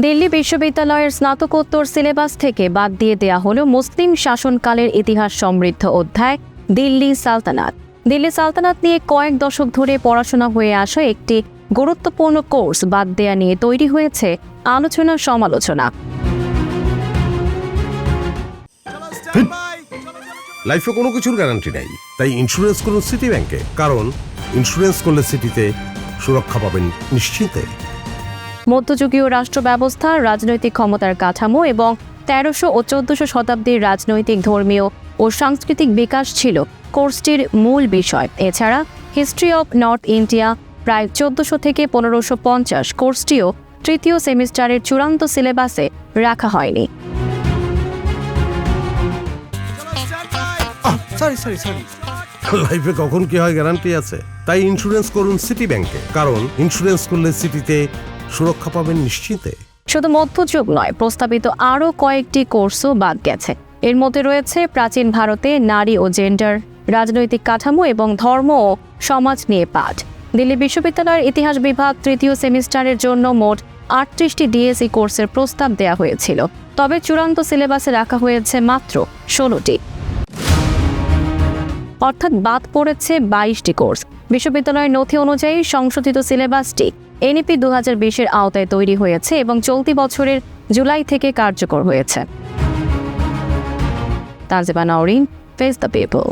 দিল্লি বিশ্ববিদ্যালয়ের স্নাতকোত্তর সিলেবাস থেকে বাদ দিয়ে দেয়া হলো মুসলিম শাসনকালের ইতিহাস সমৃদ্ধ অধ্যায় দিল্লি সালতানাত। দিল্লি সালতানাত নিয়ে কয়েক দশক ধরে পড়াশোনা হয়ে আসা একটি গুরুত্বপূর্ণ কোর্স বাদ দেয়া নিয়ে তৈরি হয়েছে আলোচনা সমালোচনা। লাইফে কোনো কিছুর গ্যারান্টি নাই, তাই ইন্স্যুরেন্স করুন সিটি ব্যাংকে, কারণ ইন্স্যুরেন্স করলে সিটিতে সুরক্ষা পাবেন নিশ্চিন্তে। মধ্যযুগীয় রাষ্ট্র ব্যবস্থা, রাজনৈতিক ক্ষমতার কাঠামো এবং ১৩০০ ও ১৪০০ শতাব্দীর রাজনৈতিক, ধর্মীয় ও সাংস্কৃতিক বিকাশ ছিল কোর্সটির মূল বিষয়। এছাড়া হিস্ট্রি অব নর্থ ইন্ডিয়া প্রায় ১৪০০ থেকে ১৫৫০ কোর্সটিও তৃতীয় সেমিস্টারের চূড়ান্ত সিলেবাসে রাখা হয়নি। লাইফে কখন কি হয় গ্যারান্টি আছে, তাই ইন্স্যুরেন্স করুন সিটি ব্যাংকে, কারণ ইন্স্যুরেন্স করলে সিটিতে সুরক্ষা পাবেন নিশ্চিন্তে। শুধু মধ্যযুগ নয়, প্রস্তাবিত আরও কয়েকটি কোর্সও বাদ গেছে। এর মধ্যে রয়েছে প্রাচীন ভারতে নারী ও জেন্ডার, রাজনৈতিক কাঠামো এবং ধর্ম ও সমাজ নিয়ে পাঠ। দিল্লি বিশ্ববিদ্যালয়ের ইতিহাস বিভাগ তৃতীয় সেমিস্টারের জন্য মোট ৩৮টি ডিএসসি কোর্সের প্রস্তাব দেওয়া হয়েছিল, তবে চূড়ান্ত সিলেবাসে রাখা হয়েছে মাত্র ১৬টি, অর্থাৎ বাদ পড়েছে ২২টি কোর্স। বিশ্ববিদ্যালয়ের নথি অনুযায়ী সংশোধিত সিলেবাসটি এনইপি ২০২০-এর আওতায় তৈরি হয়েছে এবং চলতি বছরের জুলাই থেকে কার্যকর হয়েছে। Tanjima Nowrin, face the people.